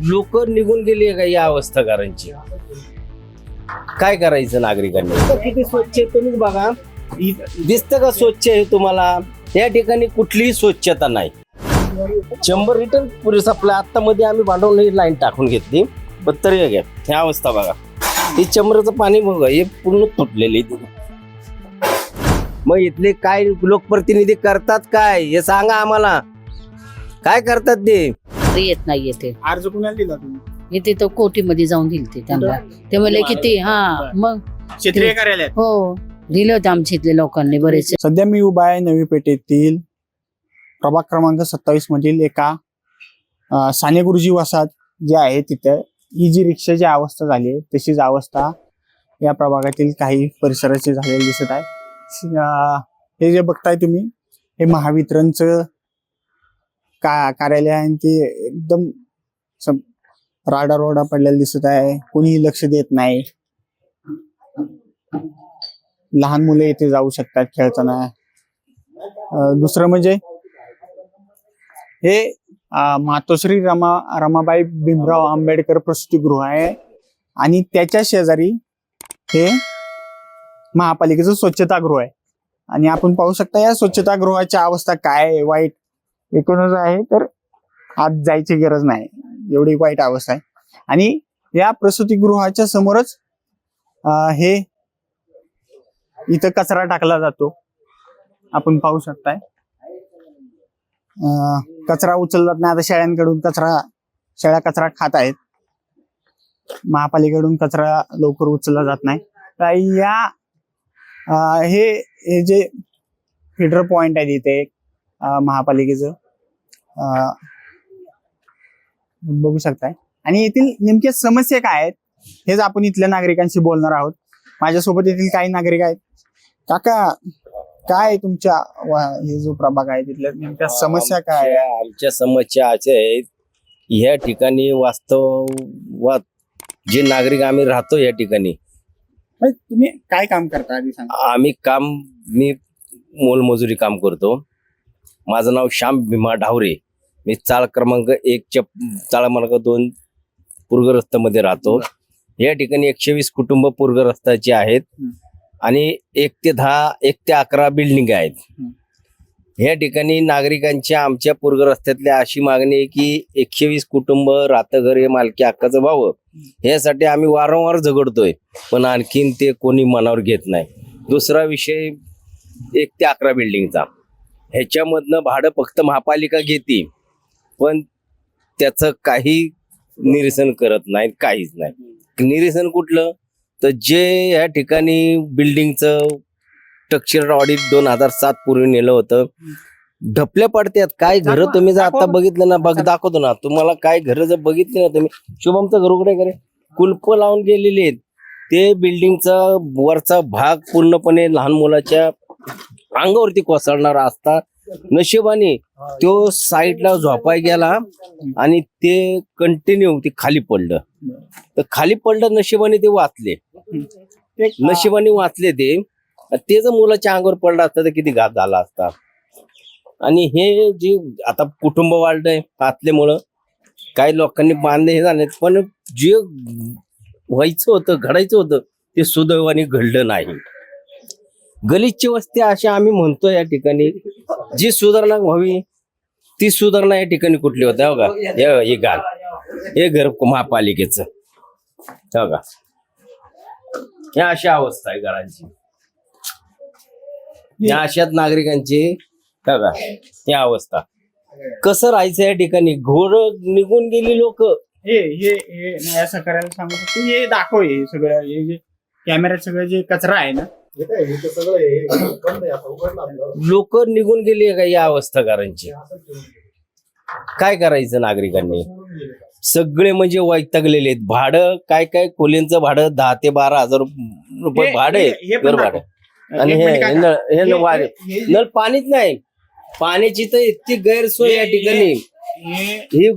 लोक निघून गेली का या अवस्थाकारांची? काय करायचं नागरिकांनी? किती स्वच्छ आहे तुम्हीच बघा, दिसतं का स्वच्छ आहे तुम्हाला? या ठिकाणी कुठलीही स्वच्छता नाही. 100 लिटर पुरेसा आपल्या आता मध्ये आम्ही भांडवून लाईन टाकून घेतली, पण तरी घ्या ह्या अवस्था बघा. हे चंबरचं पाणी बघा, हे पूर्ण तुटलेले. मग इथले काय लोकप्रतिनिधी करतात काय हे सांगा आम्हाला. काय करतात ते? येत नाही येते. अर्ज कुणाला दिला तुम्ही? येते तर कोटीमध्ये जाऊन दिलते त्यांना. ते म्हणले किती मग क्षेत्रीय कार्यालयात? हो दिलं होतं आमच्या इथल्या लोकांनी बरेच. सध्या मी उभा आहे नवी पेठेतील प्रभाग क्रमांक 27 मधील एका साने गुरुजी वसाहत जे आहे तिथे ही जी रिक्षाची अवस्था झाली आहे तशीच अवस्था या प्रभागातील काही परिसराची झालेली दिसत आहे. हे जे बघताय तुम्ही हे महावितरणचं कार्यालय आहे. ते एकदम राडारोडा पडलेला दिसत आहे. कोणीही लक्ष देत नाही. लहान मुले इथे जाऊ शकतात खेळताना. दुसरं म्हणजे हे मातोश्री रमाबाई भीमराव आंबेडकर प्रसूतिगृह आहे आणि त्याच्या शेजारी हे महापालिकेचं स्वच्छतागृह आहे. आणि आपण पाहू शकता या स्वच्छतागृहाची अवस्था काय आहे, वाईट एकूणच आहे. तर आत जायची गरज नाही, एवढी वाईट अवस्था आहे. आणि या प्रसूतिगृहाच्या समोरच हे इथं कचरा टाकला जातो, आपण पाहू शकताय. कचरा उचलला जात नाही. आता शेळ्यांकडून शेळ्या कचरा खात आहेत. महापालिकेकडून कचरा लवकर उचलला जात नाही. तर या हे जे फीडर पॉइंट आहे इथे महापालिकेचं बघू शकताय. आणि येथील नेमक्या समस्या काय आहेत हेच आपण इथल्या नागरिकांशी बोलणार आहोत. माझ्यासोबत येथील काही नागरिक आहेत. काका, काय तुमच्या हे जो प्रभाग आहे तिथल्या नेमक्या समस्या काय आहे? आमच्या समस्या अशा आहेत, ह्या ठिकाणी वास्तवात जे नागरिक आम्ही राहतो या ठिकाणी. तुम्ही काय काम करता आधी सांगा. मी मोलमजुरी काम करतो. माझं नाव श्याम भीमा ढावरे. मी चाळ क्रमांक 1 चाळ क्रमांक 2 पूर्गरस्तामध्ये राहतो. या ठिकाणी 120 कुटुंब पूर्गरस्ताची आहेत आणि 1 ते 10 1 ते 11 बिल्डिंग आहेत. या ठिकाणी नागरिकांच्या आमच्या पूर्गरस्त्यातल्या अशी मागणी आहे की 120 कुटुंब राहतं घर हे मालकी हक्काचं व्हावं. यासाठी आम्ही वारंवार झगडतोय, पण आणखीन ते कोणी मनावर घेत नाही. दुसरा विषय 1 ते 11 बिल्डिंगचा, ह्याच्यामधनं भाडं फक्त महापालिका घेते, पण त्याचं काही निरसन करत नाही, काहीच नाही. निरसन कुठलं तर जे या ठिकाणी बिल्डिंगचं स्ट्रक्चर ऑडिट 2007 पूर्वी नेलं होतं, ढपल्या पडतात. काय घर तुम्ही जर आता बघितलं ना, दाखवतो ना तुम्हाला. काय घर जर बघितले ना तुम्ही, शुभमचं घर उघडे करे कुलप लावून गेलेले आहेत. ते बिल्डिंगचा वरचा भाग पूर्णपणे लहान मुलाच्या अंगावरती कोसळणारा असता. नशिबाने तो साईडला झोपाय गेला आणि ते कंटिन्यू ते खाली पडलं. तर खाली पडलं, नशिबाने ते वाचले. ते जर मुलाच्या अंगावर पडलं असतं तर किती घात झाला असता. आणि हे जे आता कुटुंब वाढलंय आतल्यामुळं काही लोकांनी बांधले हे झाले, पण जे व्हायचं होतं, घडायचं होतं ते सुदैवाने घडलं नाही. गलिच्छ वस्ती अशा आम्ही म्हणतो या ठिकाणी. जी सुधारणा व्हावी ती सुधारणा या ठिकाणी कुठली होती? हो का, हे घर महापालिकेचं. हो का, या अशा अवस्था आहे घरांची. या अशात नागरिकांची हो का या अवस्था. कसं राहायचं या ठिकाणी? घोर निघून गेली लोक. हे असं करायला सांगू शकतो. हे दाखव, हे सगळं हे जे कॅमेऱ्यात सगळं जे कचरा आहे ना, लोक निघून गेली का या अवस्थाकारांची? काय करायचं नागरिकांनी? सगळे म्हणजे वैतागलेले आहेत. भाडं काय खोलींचं भाडं 10 ते 12 हजार रुपये भाडे, घर भाडं. आणि हे नळ पाणीच नाही. पाण्याची तर इतकी गैरसोय या ठिकाणी. ही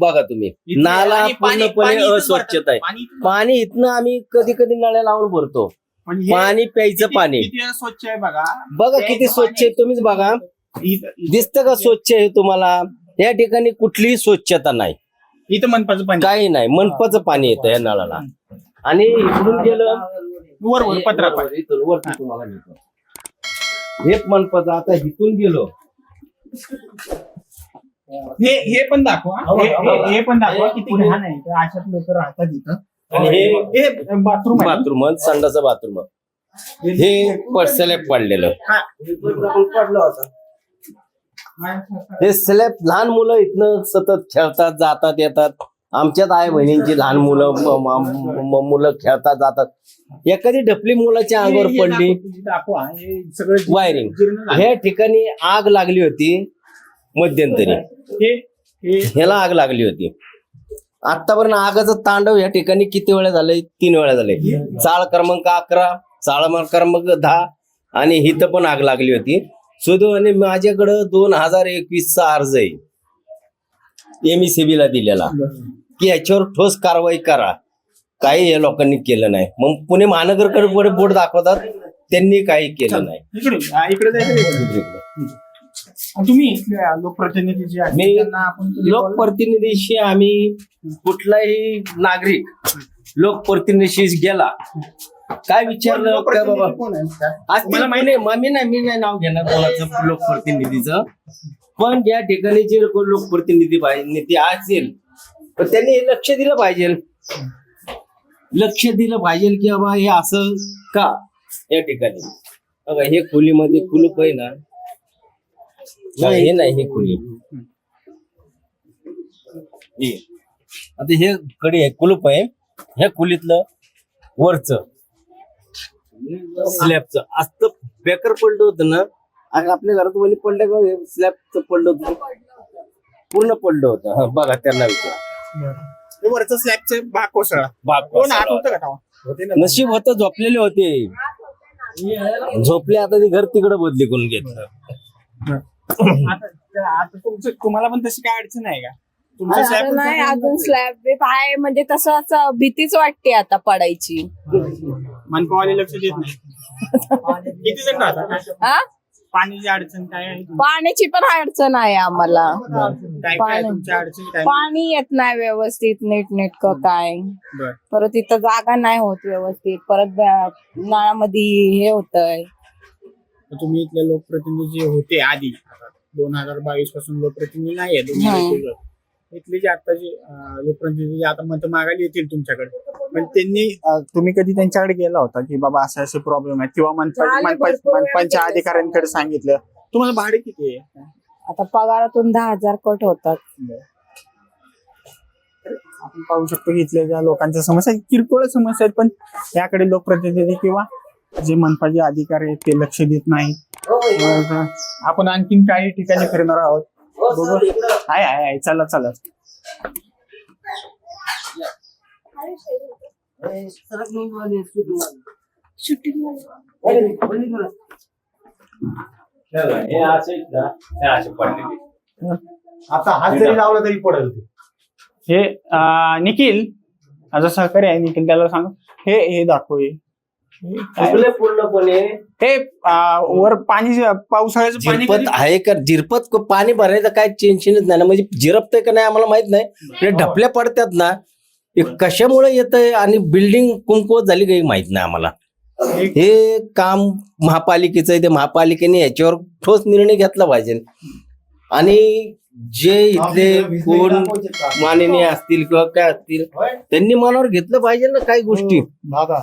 बघा तुम्ही, नाला पूर्णपणे अस्वच्छता आहे. पाणी इथनं आम्ही कधी नळ्या लावून भरतो. पाणी प्यायचं पाणी स्वच्छ आहे बघा. किती स्वच्छ आहे. तुम्हीच बघा, दिसतं का स्वच्छ आहे तुम्हाला? या ठिकाणी कुठलीही स्वच्छता नाही, इथं मनपाचं पाणी काही नाही. मनपाचं पाणी येतं या नळाला. आणि इकडून गेलं वर पत्रा इथून वरती तुम्हाला नेतो. हेच मनपाचं. आता इथून गेलो, हे पण दाखवा. हे पण दाखवा किती घाण आहे. अशात लोक राहतात इथं. आणि हे बाथरूम बाथरूम, संडाचं बाथरूम. हे स्लॅब पडलेलं. हे स्लॅब लहान मुलं इथनं सतत खेळतात, जातात, येतात. आमच्यात आई बहिणींची लहान मुलं खेळतात, जातात. एखादी ढपली मुलाच्या अंगावर पडली, दाखवा. हे सगळं वायरिंग. ह्या ठिकाणी आग लागली होती मध्यंतरी. ह्याला आग लागली होती. आतापर्यंत आगाचं तांडव या ठिकाणी किती वेळा झालंय? 3 वेळा झालंय. चाळ क्रमांक 11, चाळ क्रमांक 10 आणि इथं पण आग लागली होती. सुदैवाने माझ्याकडं 2021चा अर्ज आहे MECB ला दिलेला की याच्यावर ठोस कारवाई करा. काही या लोकांनी केलं नाही. मग पुणे महानगरकडे बोर्ड दाखवतात, त्यांनी काही केलं नाही. तुम्ही लोकप्रतिनिधी जे आहेत, मी त्यांना आपण लोकप्रतिनिधीशी आम्ही कुठलाही नागरिक लोकप्रतिनिधीशी गेला काय विचारलं काय बाबा मला माहिती नाही. मी नाही नाव घेणार कोणाचं लोकप्रतिनिधीचं. पण या ठिकाणी जे लोकप्रतिनिधी नेते असेल तर त्यांनी लक्ष दिलं पाहिजे. की बाबा हे असं का या ठिकाणी. बघा हे खोलीमध्ये कुलूप आहे ना, हे नाही हे खोली. आता हे कडे आहे, कुलूप आहे. ह्या खोलीतलं वरच स्लॅबचं असतं बेकर पडलं होतं ना. आपल्या घरात वली पडलं का? स्लॅबचं पडलं होतं, पूर्ण पडलं होतं. हा बघा त्यांना विचार. वरचं स्लॅबचं भाग कोसळला. कोण आत होतं का तेव्हा? नशीब होतं, झोपलेले होते. झोपले. आता ते घर तिकडे बदली करून घेतलं. आता तुम्हाला पण तशी काय अडचण आहे का? तुमचं स्लॅब नाही अजून स्लॅब आहे म्हणजे तसं असं भीतीच वाटते आता पडायची. मनपावाले लक्ष देत नाही. किती जण राहतात? हा पाण्याची अडचण काय आहे? पाण्याची पण अडचण आहे आम्हाला. काय काय तुमच्या अडचणी काय? पाणी येत नाही व्यवस्थित नीटनेटकं काय. बरं. परत इथं जागा नाही होत व्यवस्थित. परत नळामध्ये हे होतंय. तुम्ही इथले लोकप्रतिनिधी जे होते आधी 2022 पासून लोकप्रतिनिधी नाहीये 2021. इथले जे आता जे लोकप्रतिनिधी आता मत मागायला येतील तुमच्याकडे, पण त्यांनी तुम्ही कधी त्यांच्याकडे गेला होता की बाबा असे असे प्रॉब्लेम आहेत किंवा मनपाच्या अधिकाऱ्यांकडे सांगितलं? तुम्हाला भाडे किती आहे? आता पगारातून 10,000 कट होतात. आपण पाहू शकतो की इथल्या ज्या लोकांच्या समस्या किरकोळ समस्या आहेत, पण याकडे लोकप्रतिनिधी किंवा जे मनपाचे अधिकारी आहेत ते लक्ष देत नाही. आपण आणखीन काही ठिकाणी फिरणार आहोत. आहे चला चला. आता हात जरी लावला तरी पडेल. हे निखिल माझा सहकारी आहे निखिल, त्याला सांग हे दाखव. पूर्णपणे हे वर पाणी पावसाळ्याचं पाणी झिरपत आहे का? झिरपत पाणी भरायचं काय टेन्शनच नाही ना. म्हणजे झिरपतंय का नाही आम्हाला माहित नाही. ढपल्या पडतात ना, हे कशामुळे येतंय आणि बिल्डिंग कुंकवत झाली काही माहित नाही आम्हाला. हे काम महापालिकेचं आहे. ते महापालिकेने याच्यावर ठोस निर्णय घेतला पाहिजे. आणि जे इथले कोण माननीय असतील किंवा काय असतील त्यांनी मनावर घेतलं पाहिजे ना काही गोष्टी. दादा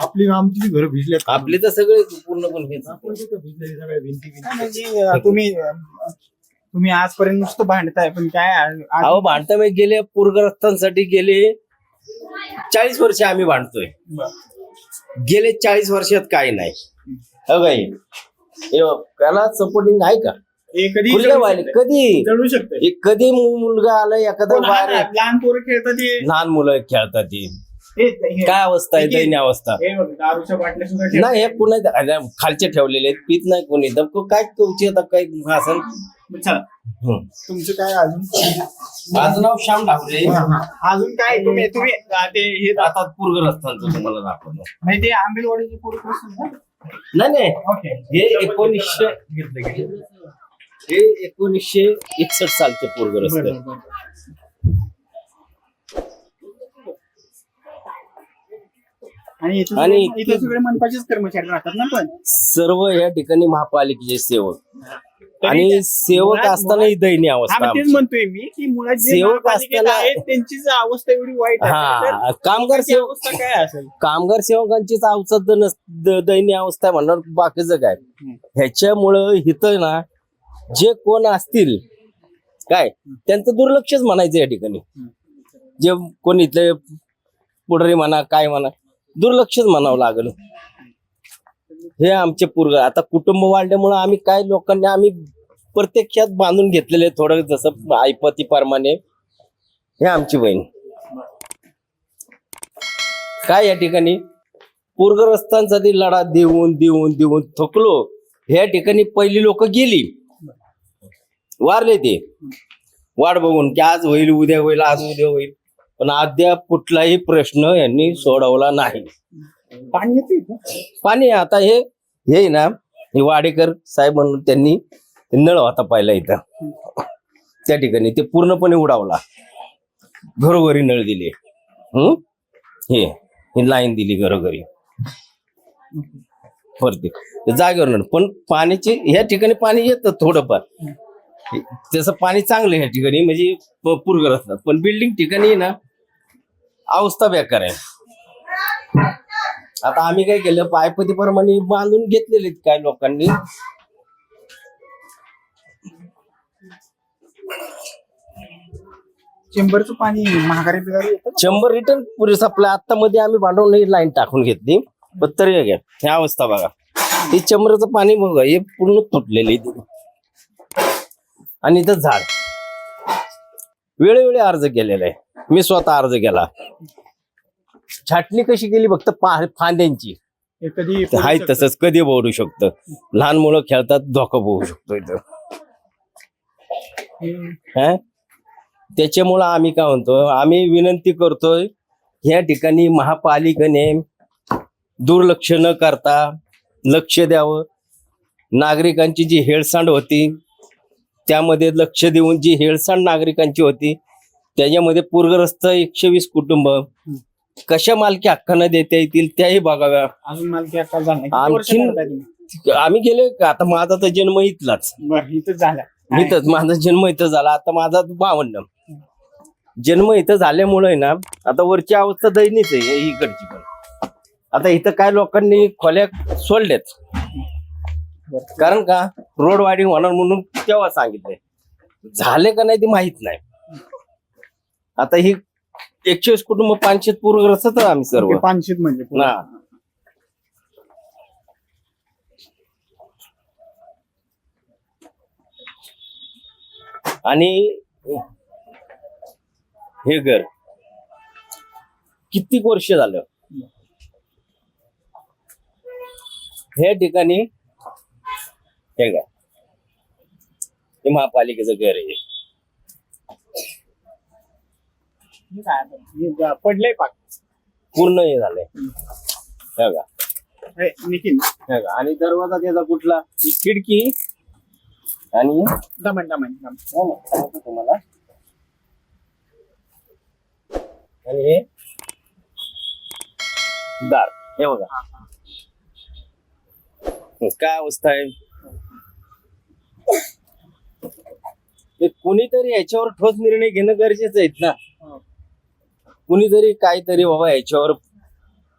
आपली आमची घर भिजले. आपले तर सगळे पूर्णपणे तुम्ही आजपर्यंत नुसतं भांडताय, पण काय अहो भांडता मी गेले पूरग्रस्तांसाठी गेले 40 वर्ष आम्ही भांडतोय. गेले 40 वर्षात काही नाही. त्याला सपोर्टिंग आहे का? कधी जळू शकतं. कधी मुलगा आला एखादा लहान पोरं खेळतात. लहान मुलं खेळतात. काय अवस्था आहे? दैन्य अवस्था. दारूच्या बाटल्या सुद्धा नाही हे पुन्हा खालचे ठेवलेले आहेत, पीत नाही कोणी. तर काय तुमची आता काय असेल. तुमचं काय अजून? माझं नाव श्याम ढावरे. अजून काय तुम्ही ते हे आता पूरग्रस्तांचं तुम्हाला दाखवतो. माहिती आंबेलवाडीचे पूरग्रस्त नाही हे 1900 हे 1961 सालचे पूरग्रस्त आहे. बरं. आणि आणि इथे सगळे मनपाचेच कर्मचारी राहतात ना पण सर्व या ठिकाणी महापालिकेचे सेवक तरी आणि त्या- सेवक मुळात- असताना ही दयनीय हा अवस्था मग तेच आमची. म्हणतोय मी की मुळात जे सेवक महापालिकेत असताना- आहेत त्यांची अवस्था एवढी वाईट आहे तर हा कामगार लोकांची सेवक अवस्था काय असेल कामगार सेवकांचीच अवस्था दयनीय अवस्था आहे म्हणणार बाकीचं काय. ह्याच्यामुळं इथं ना जे कोण असतील काय त्यांचं दुर्लक्षच म्हणायचं या ठिकाणी. जे कोण इथले पुढारी म्हणा काय म्हणा दुर्लक्षच म्हणावं लागलं. हे आमचे पूर्व आता कुटुंब वाढल्यामुळं आम्ही काय लोकांनी आम्ही प्रत्यक्षात बांधून घेतलेले थोडं जसं ऐपती प्रमाणे. हे आमची बहीण काय या ठिकाणी पूरग्रस्तांसाठी लढा देऊन देऊन देऊन थकलो. ह्या ठिकाणी पहिली लोक गेली वारले ते वाट बघून की आज होईल उद्या होईल आज उद्या होईल पण अद्याप कुठलाही प्रश्न यांनी सोडवला नाही. पाणी येते इथं? पाणी आता हे ना हे वाडेकर साहेब म्हणून त्यांनी नळ होता पाहिला इथं त्या ठिकाणी ते पूर्णपणे उडावला. घरोघरी नळ दिले. हे लाईन दिली घरोघरी वरती जागेवर नळ. पण पाण्याचे ह्या ठिकाणी पाणी येतं थोडंफार त्याचं पाणी चांगलं ह्या ठिकाणी म्हणजे पूरग्रस्त. पण बिल्डिंग ठिकाणी ना अवस्था बेकार आहे. आता आम्ही काय केलं पायपती प्रमाणे बांधून घेतलेले काय लोकांनी. चेंबरचं पाणी महागारी बिगारी येतं का? 100 रिटर्न पुरेसा आपल्या आता मध्ये आम्ही भांडवून लाईन टाकून घेतली पण तरी घ्या ही अवस्था बघा. हे चंबरचं पाणी बघा हे पूर्ण तुटलेलं आहे. आणि इथं झाड वेळोवेळी अर्ज केलेला आहे. मी स्वतः अर्ज केला. छाटणी कशी केली फक्त फांद्यांची हे कधी हाय तसंच कधी बोलू शकतं. लहान मुलं खेळतात धोका होऊ शकतो इथं. हा त्याच्यामुळं आम्ही काय म्हणतो आम्ही विनंती करतोय ह्या ठिकाणी महापालिकेने दुर्लक्ष न करता लक्ष द्यावं. नागरिकांची जी हेळसांड होती त्यामध्ये लक्ष देऊन जी हेळसांड नागरिकांची होती त्याच्यामध्ये पूरग्रस्त 120 कुटुंब कशा मालकी हक्कानं देता येतील त्याही बघाव्या. अजून मालकी अक्कल झाला नाही. किती वर्ष आणखीन करताय तुम्ही? आम्ही गेले आता माझा तर जन्म इथलाच बरं इथं झाला इथंच माझा जन्म इथं झाला. आता माझा 52 जन्म इथं झाल्यामुळे ना आता वरची अवस्था दयनीच आहे इकडची पण. आता इथं काय लोकांनी खोल्या सोडल्यात कारण का रोड वायडिंग होणार म्हणून तेव्हा सांगितलंय. झाले का नाही ते माहित नाही. आता ही 120 कुटुंब 500 पूरग्रस्त आम्ही सर्व 500 म्हणजे ना. आणि हे घर कित्येक वर्ष झालं हे ठिकाणी हे का हे महापालिकेचं घर आहे. पडलंय पाक पूर्ण हे झालंय हे का निखिल हे का. आणि दरवाजा त्याचा कुठला ही खिडकी आणि दमन सांगतो तुम्हाला आणि हे दार हे बघा काय अवस्था आहे. ते कुणीतरी याच्यावर ठोस निर्णय घेणं गरजेचं आहे ना. कुणीतरी काहीतरी बाबा याच्यावर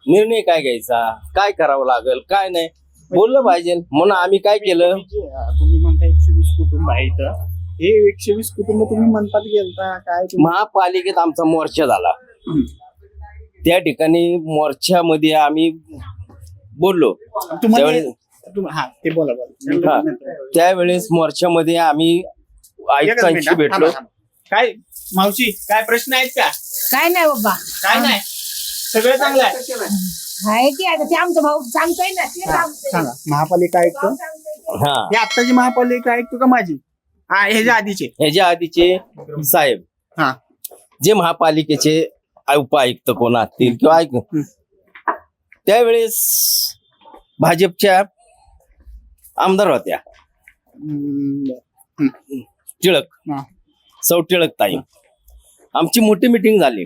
निर्णय काय घ्यायचा काय करावं लागेल काय नाही बोललं पाहिजे. म्हणून आम्ही काय केलं तुम्ही म्हणता 120 कुटुंब आहे इथं. हे 120 कुटुंब तुम्ही म्हणतात गेलता काय तुम्ही? महापालिकेत आमचा मोर्चा झाला. त्या ठिकाणी मोर्चामध्ये आम्ही बोललो तुम्हाला त्यावेळेस हा ते बोला हा. त्यावेळेस मोर्चामध्ये आम्ही आयुक्तांशी भेटलो. काय मावशी काय प्रश्न आहेत का? काय नाही बाबा काय नाही सगळं चांगलं आहे. आहे की आता ते आमचा भाऊ सांगतोय ना ते सांगतोय. सांगा महापालिका आयुक्त हा हे आत्ताची महापालिका आयुक्त का माझी? हा ह्याच्या आधीचे ह्याच्या आधीचे साहेब हा जे महापालिकेचे उपायुक्त कोण असतील किंवा त्यावेळेस भाजपच्या आमदार होत्या. टिळक हा. सौ टिळक ताई आमची मोठी मिटिंग झाली.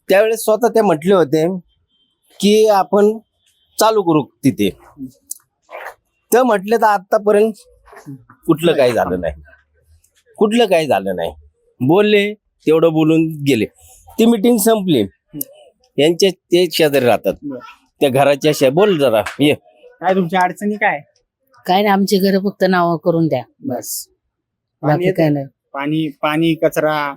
त्यावेळेस स्वतः ते म्हटले होते की आपण चालू करू तिथे. तर म्हटले तर आतापर्यंत कुठलं काही झालं नाही, कुठलं काही झालं नाही. बोलले तेवढं बोलून गेले. ती मिटिंग संपली. यांचे ते शेजारी राहतात, त्या घराच्या बोल जरा ये. काय तुमच्या अडचणी काय? काय नाही, आमची घरं फक्त नाव करून द्या बस, पाणी बाकी येतं? काय नाही. पाणी कचरा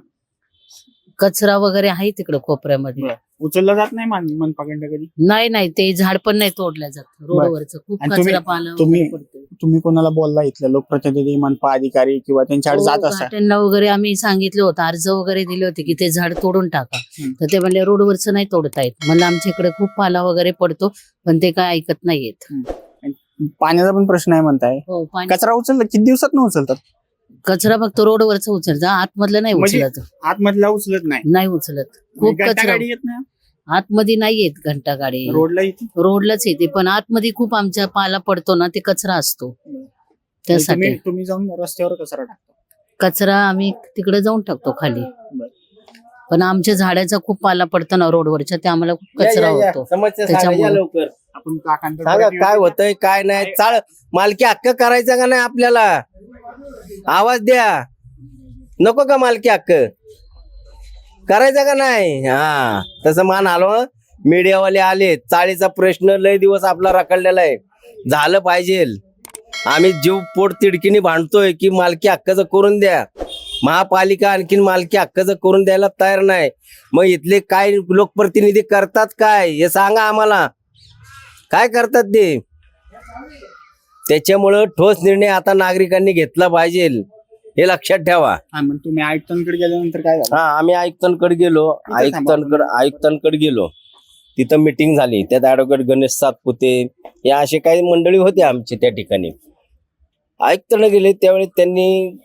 कचरा वगैरे आहे तिकडे कोपऱ्यामध्ये. उचलला जात नाही मनपाकडनं कधी? नाही नाही, ते झाड पण नाही तोडल्या जात रोडवरच. खूप आणि तुम्ही- कचरा पाला तुम्ही- वगैरे पडतो. तुम्ही कोणाला बोलला इथलं लोकप्रतिनिधी, मनपा अधिकारी किंवा त्यांच्याकडे जात असा? त्यांना वगैरे आम्ही सांगितलं होतं, अर्ज वगैरे दिले होते की ते झाड तोडून टाका. तर ते म्हणले रोडवरच नाही तोडता येत. म्हणलं आमच्या इकडे खूप पाला वगैरे पडतो, पण ते काय ऐकत नाहीयेत. पाण्याचा पण प्रश्न आहे म्हणताय. हो, पाणी कचरा उचलला किती दिवसात न उचलतात? कचरा फक्त रोडवरच उचलत, आतमधलं नाही म्हणजे उचलत. आतमधला उचलत नाही? नाही उचलत. खूप घंटा कचरा गाडी येत नाही आतमध्ये नाही येत, घंटा गाडी रोडला येते? रोडलाच येते, पण आतमध्ये खूप आमच्या पाला पडतो ना, ते कचरा असतो. त्यासाठी तुम्ही जाऊन रस्त्यावर कचरा टाकता? कचरा आम्ही तिकडे जाऊन टाकतो खाली. बरं. पण आमच्या झाडाचा खूप पाला पडतो ना रोडवरच्या, ते आम्हाला खूप या, कचरा या, या. होतो. समस्या सांगा, या त्याच्यामुळे- लवकर आपण काकांकडे सांगा भेटी काय होते का? होतंय काय नाही. चाळ मालकी हक्क करायचा का नाही आपल्याला? आवाज द्या. नको का मालकी हक्क करायचा का नाही? हा, तसं मान हलवा. मीडियावाले आले, चाळीचा प्रश्न लय दिवस आपला रखडलेला आहे, झालं पाहिजे. आम्ही जीव पोट तिडकीने भांडतोय की मालकी हक्काचं करून द्या. महापालिका आणखीन मालकी हक्काचं करून द्यायला तयार नाही. मग इथले काय लोकप्रतिनिधी करतात काय हे सांगा आम्हाला. काय करतात ते? त्याच्यामुळं ठोस निर्णय आता नागरिकांनी घेतला पाहिजे, हे लक्षात ठेवा. हा, मग तुम्ही आयुक्तांकडे गेल्यानंतर काय झालं? हा, आम्ही आयुक्तांकडे गेलो. आयुक्तांकडे गेलो. तिथं मिटिंग झाली. त्यात ऍडव्होकेट गणेश सातपुते या असे काही मंडळी होते आमचे त्या ठिकाणी. आयुक्तांना गेले त्यावेळी त्यांनी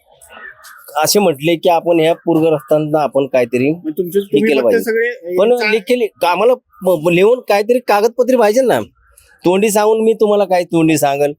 असे म्हटले की आपण ह्या पूरग्रस्तांना आपण काहीतरी मग तुमचे हे केलं तुम्ही फक्त पाहिजे. सगळे पण लिखिली आम्हाला लिहून काहीतरी कागदपत्री पाहिजे ना. तोंडी सांगून मी तुम्हाला काय तोंडी सांगल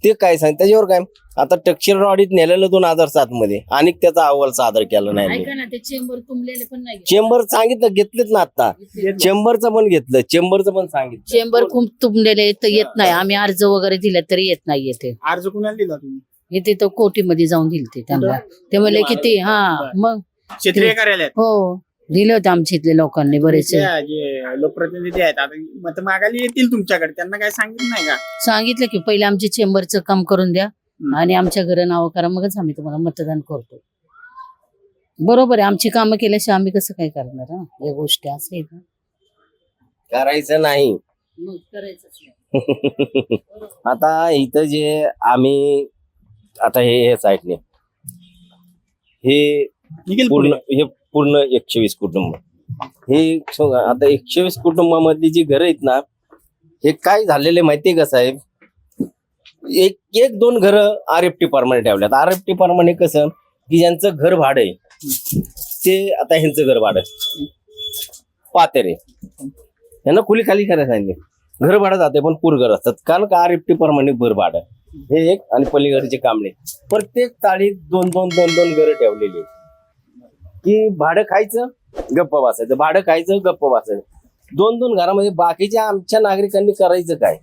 ते काय सांग त्याच्यावर काय. आता टेक्स्चर ऑडिट नेलेलं 2007 मध्ये आणि त्याचा अहवाल सादर केला नाही. ऐका ना, ते चेंबर तुंबलेले पण नाही. चेंबर सांगितलं घेतलेत ना आता. चेंबरचं पण घेतलं, चेंबरचं पण सांगितलं. चेंबर खूप तुंबलेले तर येत नाही. आम्ही अर्ज वगैरे दिले तरी येत नाही येते. अर्ज कुणाला दिला तुम्ही? इथे तर कोटीमध्ये जाऊन दिलते त्यांना. ते म्हणले किती, हा मग क्षेत्रीय कार्यालयात? हो, दिले होते आमच्या इथल्या लोकांनी बरेचसे. त्या जे लोकप्रतिनिधी आहेत आता मत मागायला येतील तुमच्याकडे, त्यांना काय सांगितलं नाही का? सांगितलं की पहिले आमचे चेंबरचं काम करून द्या आणि आमच्या घरं नाव करा, मगच आम्ही तुम्हाला मतदान करतो. बरोबर आहे, आमची कामं केल्याशिवाय आम्ही कसं काय करणार? हा, या गोष्टी असं आहेत ना. करायचं नाही. मग करायचंच नाही. आता इथं जे आम्ही आता हे साईडने हे निखिल पूर्ण पुढे. हे पूर्ण 120 कुटुंब, हे आता 120 कुटुंबामधली जी घरं आहेत ना, हे काय झालेले माहितीये का साहेब? एक दोन घरं RFT परमाने ठेवल्यात. RFT परमाने कसं की ज्यांचं घर भाडं आहे ते, आता ह्यांचं घर भाडं पातेरे यांना खुली खाली करायला सांगितले. घर भाडं जाते पण पूर घर असतात, कारण का RFT परमाने घर भाडं हे एक आणि पलीकडचे कामले प्रत्येक चाळीत दोन घरं ठेवलेली की भाडं खायचं गप्प बसायचं, भाडं खायचं गप्प बसायचं. दोन घरामध्ये बाकीच्या आमच्या नागरिकांनी करायचं काय?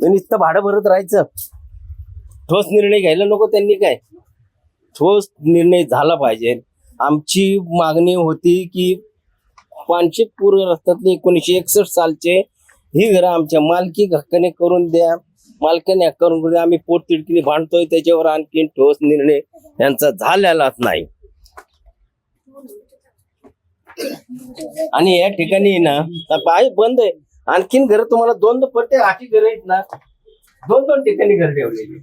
नुसतं भाडं भरत राहायचं. ठोस निर्णय घ्यायला नको त्यांनी. काय ठोस निर्णय झाला पाहिजे. आमची मागणी होती की पानशेत पूरग्रस्तातले 1961 सालचे ही घरं आमच्या मालकी हक्काने करून द्या, मालकाने हक्क करून द्या. आम्ही पोट तिडकीने भांडतोय, त्याच्यावर आणखी ठोस निर्णय यांचा झालेलाच नाही. आणि या ठिकाणी ना पाय बंद आहे. आणखीन घर तुम्हाला दोन प्रत्येक आखी घर आहेत ना, दोन ठिकाणी घर ठेवलेली.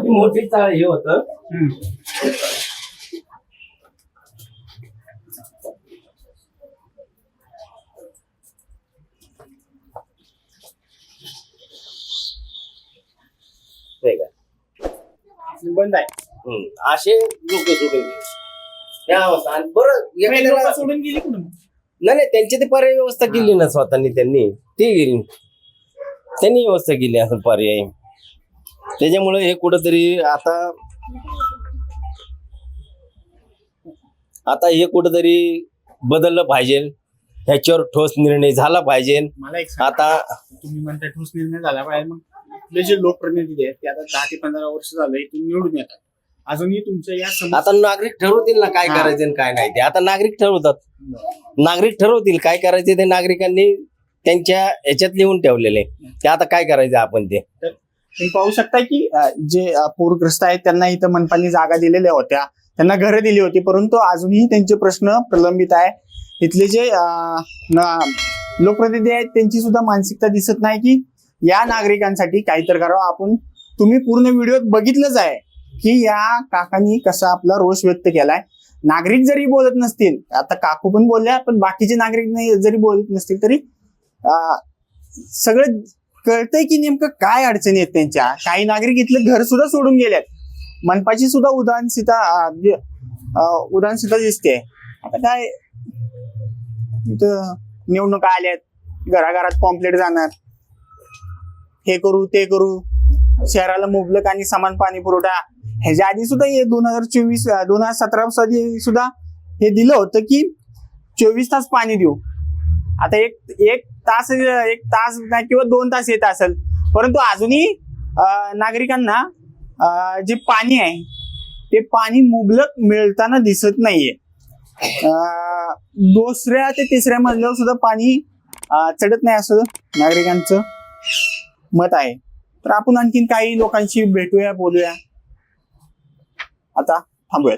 मोठी चाळ हे होत. बंद आहे. असे लोक सोडून गेले. त्या अवस्था आणि बरं लोकं एखाद्याला सोडून गेली कुठून? नाही त्यांची ती पर्याय व्यवस्था केली ना स्वतःनी, त्यांनी व्यवस्था केली असं पर्याय. त्याच्यामुळे हे कुठंतरी आता हे कुठंतरी बदललं पाहिजे, ह्याच्यावर ठोस निर्णय झाला पाहिजे. मला एक सांगा, आता तुम्ही म्हणता ठोस निर्णय झाला पाहिजे, मग आपले जे लोकप्रतिनिधी आहेत ते आता 10 ते 15 वर्ष झालं इथून निवडून येतात, अजूनही तुमच्या या आता नागरिक ठरवतील ना काय करायचं आणि काय नाही. ते आता नागरिक ठरवतील काय करायचे. ते नागरिकांनी त्यांच्या ह्याच्यात लिहून ठेवलेले, ते आता काय करायचं आपण ते. तुम्ही पाहू शकता की जे पूरग्रस्त आहेत त्यांना इथं मनपाने जागा दिलेल्या होत्या, त्यांना घरं दिली होती, परंतु अजूनही त्यांचे प्रश्न प्रलंबित आहे. इथले जे लोकप्रतिनिधी आहेत त्यांची सुद्धा मानसिकता दिसत नाही की या नागरिकांसाठी काहीतरी करावं. तुम्ही पूर्ण व्हिडिओ बघितलंच आहे की या काकांनी कसा आपला रोष व्यक्त केलाय. नागरिक जरी बोलत नसतील, आता काकू पण बोलल्या, पण बाकीचे नागरिक जरी बोलत नसतील तरी सगळं कळतंय की नेमकं काय अडचणी आहेत त्यांच्या. काही नागरिक इथलं घर सुद्धा सोडून गेलेत. मनपाची सुद्धा उदासीनता दिसते. आता काय इथं निवडणुका आल्यात, घराघरात पॉम्पलेट जाणार, हे करू ते करू, शहराला मुबलक आणि समान पाणी पुरवठा. ह्याच्या आधी सुद्धा हे 2017 साली सुद्धा हे दिलं होतं की 24 तास पाणी देऊ. आता एक तास नाही किंवा 2 तास येत असेल, परंतु अजूनही नागरिकांना जे पाणी आहे ते पाणी मुबलक मिळताना दिसत नाहीये. 2ऱ्या ते 3ऱ्या मजल्यावर सुद्धा पाणी चढत नाही असं नागरिकांचं मत आहे. तर आपण आणखीन काही लोकांशी भेटूया, बोलूया. आता थांबूयात.